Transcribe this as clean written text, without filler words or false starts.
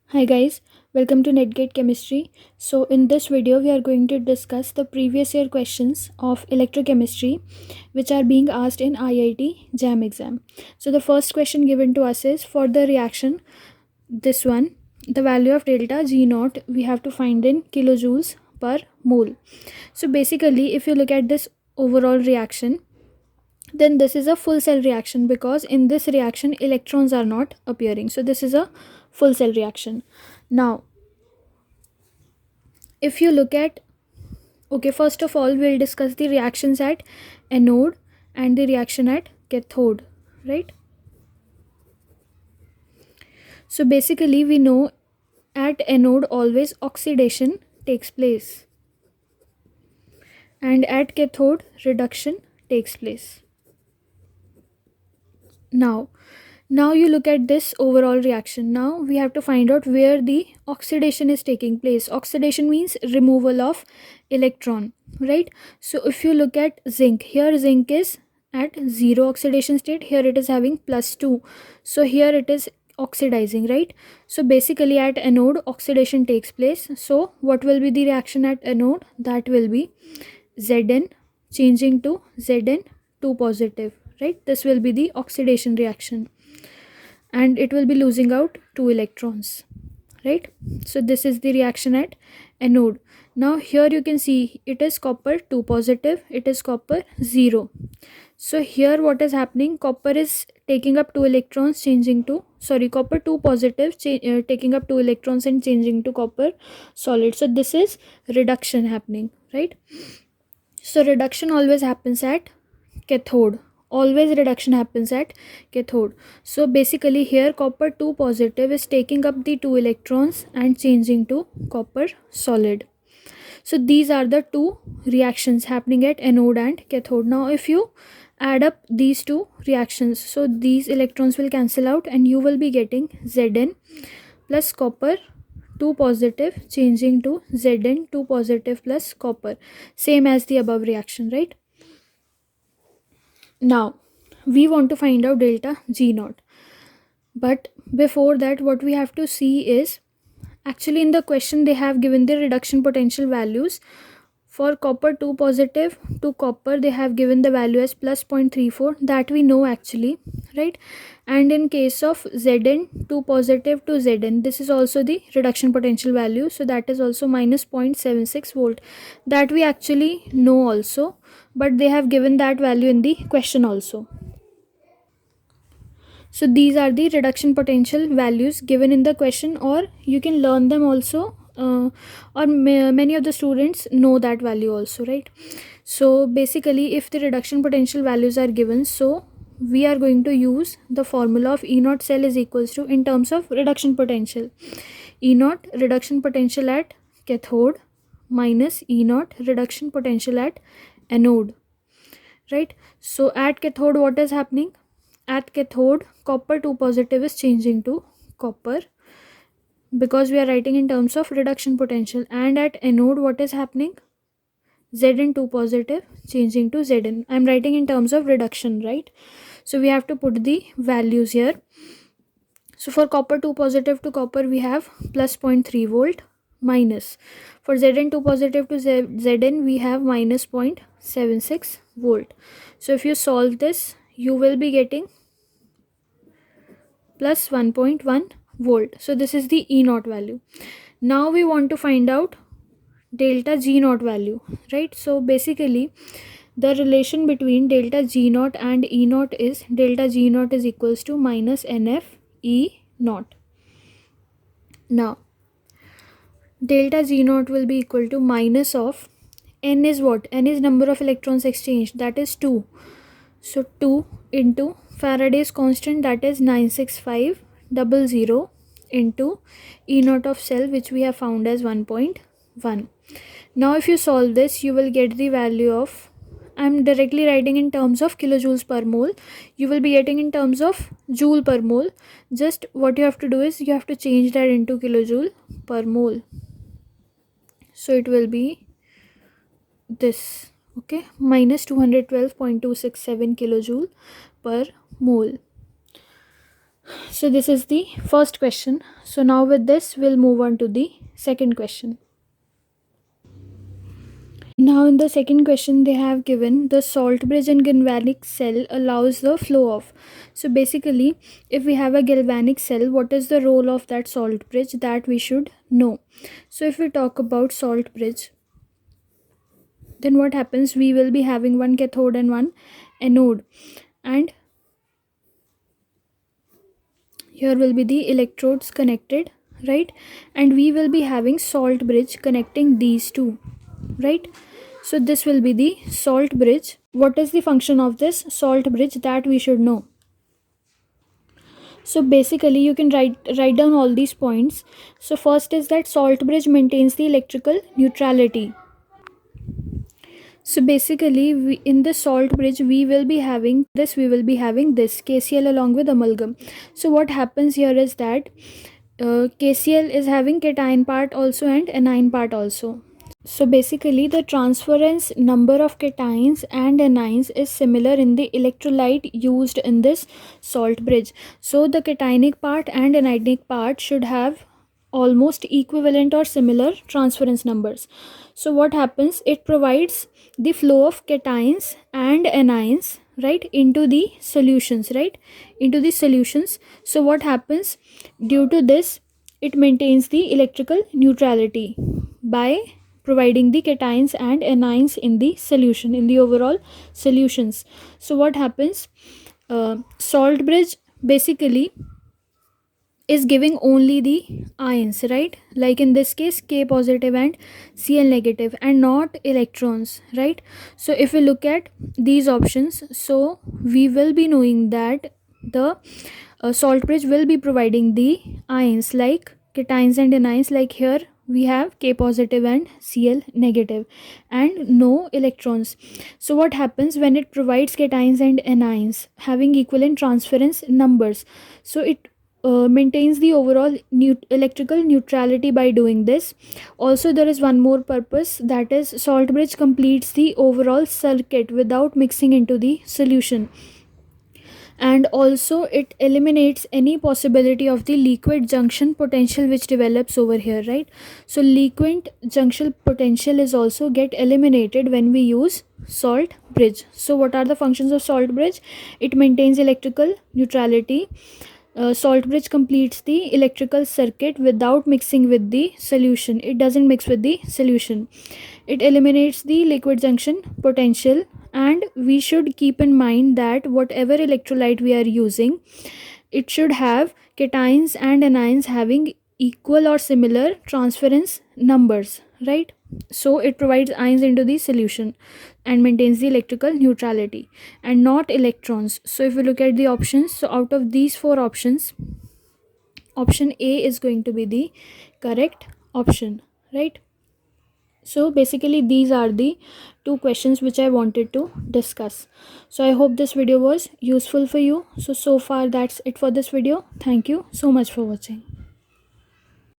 Hi guys, welcome to Netgate Chemistry. So in this video we are going to discuss the previous year questions of electrochemistry which are being asked in IIT JAM exam. So the first question given to us is for the reaction, this one, the value of delta G naught we have to find in kilojoules per mole. So basically if you look at this overall reaction, then this is a full cell reaction because in this reaction electrons are not appearing. So this is a full cell reaction. Now if you look at, okay, first of all we'll discuss the reactions at anode and the reaction at cathode, right? So basically we know at anode always oxidation takes place and at cathode reduction takes place. Now you look at this overall reaction. Now we have to find out where the oxidation is taking place. Oxidation means removal of electron, right? So if you look at zinc, here zinc is at 0 oxidation state, here it is having +2, so here it is oxidizing, right? So basically at anode oxidation takes place. So what will be the reaction at anode? That will be Zn changing to Zn2 positive, right? This will be the oxidation reaction and it will be losing out 2 electrons, right? So this is the reaction at anode. Now here you can see it is copper 2 positive, it is copper 0. So here what is happening, copper is taking up 2 electrons changing to, sorry, copper 2 positive taking up 2 electrons and changing to copper solid. So this is reduction happening, right? So reduction always happens at cathode. Always reduction happens at cathode. So basically here copper 2 positive is taking up the 2 electrons and changing to copper solid. So these are the two reactions happening at anode and cathode. Now if you add up these two reactions, so these electrons will cancel out and you will be getting Zn plus copper 2 positive changing to Zn2 positive plus copper, same as the above reaction, right? Now we want to find out delta G naught, but before that what we have to see is, actually in the question they have given the reduction potential values. For copper 2 positive to copper they have given the value as plus 0.34, that we know actually, right? And in case of Zn 2 positive to Zn, this is also the reduction potential value, so that is also minus 0.76 volt, that we actually know also, but they have given that value in the question also. So these are the reduction potential values given in the question, or you can learn them also, or many of the students know that value also, right? So basically if the reduction potential values are given, so we are going to use the formula of E naught cell is equals to, in terms of reduction potential, E naught reduction potential at cathode minus E naught reduction potential at anode, right? So at cathode what is happening? At cathode copper 2 positive is changing to copper because we are writing in terms of reduction potential, and at anode what is happening? Zn2 positive changing to Zn. I'm writing in terms of reduction, right? So we have to put the values here. So for copper 2 positive to copper we have plus 0.3 volt, minus for Zn2 positive to Zn we have minus 0.76 volt. So if you solve this you will be getting plus 1.1 volt. So this is the E naught value. Now we want to find out delta G naught value, right? So basically the relation between delta G naught and E naught is delta G naught is equals to minus NF E naught. Now delta G naught will be equal to minus of N is what? N is number of electrons exchanged, that is 2. So 2 into Faraday's constant, that is 96500 into E naught of cell, which we have found as 1.1. Now if you solve this you will get the value of, I'm directly writing in terms of kilojoules per mole, you will be getting in terms of joule per mole. Just what you have to do is you have to change that into kilojoule per mole. So it will be this, okay, minus 212.267 kilojoule per mole. So this is the first question. So now with this we'll move on to the second question. Now in the second question they have given the salt bridge in galvanic cell allows the flow of. So basically if we have a galvanic cell, what is the role of that salt bridge, that we should know. So if we talk about salt bridge, then what happens, we will be having one cathode and one anode, and here will be the electrodes connected, right? And we will be having salt bridge connecting these two, right? So this will be the salt bridge. What is the function of this salt bridge, that we should know. So basically you can write down all these points. So first is that salt bridge maintains the electrical neutrality. So basically in the salt bridge we will be having this KCl along with amalgam. So what happens here is that KCl is having cation part also and anion part also. So basically the transference number of cations and anions is similar in the electrolyte used in this salt bridge. So the cationic part and anionic part should have almost equivalent or similar transference numbers. So what happens, it provides the flow of cations and anions, right, into the solutions, right, into the solutions. So what happens, due to this it maintains the electrical neutrality by providing the cations and anions in the solution, in the overall solutions. So what happens, salt bridge basically is giving only the ions, right, like in this case K positive and Cl negative, and not electrons, right? So if we look at these options, so we will be knowing that the salt bridge will be providing the ions like cations and anions, like here we have K positive and Cl negative and no electrons. So what happens when it provides cations and anions having equivalent transference numbers, so it maintains the overall electrical neutrality by doing this. Also there is one more purpose, that is salt bridge completes the overall circuit without mixing into the solution, and also it eliminates any possibility of the liquid junction potential which develops over here, right? So liquid junction potential is also get eliminated when we use salt bridge. So what are the functions of salt bridge? It maintains electrical neutrality. Salt bridge completes the electrical circuit without mixing with the solution. It doesn't mix with the solution. It eliminates the liquid junction potential, and we should keep in mind that whatever electrolyte we are using, it should have cations and anions having equal or similar transference numbers, right? So it provides ions into the solution and maintains the electrical neutrality, and not electrons. So if we look at the options, so out of these four options, option A is going to be the correct option, right? So basically these are the two questions which I wanted to discuss. So I hope this video was useful for you. So far that's it for this video. Thank you so much for watching.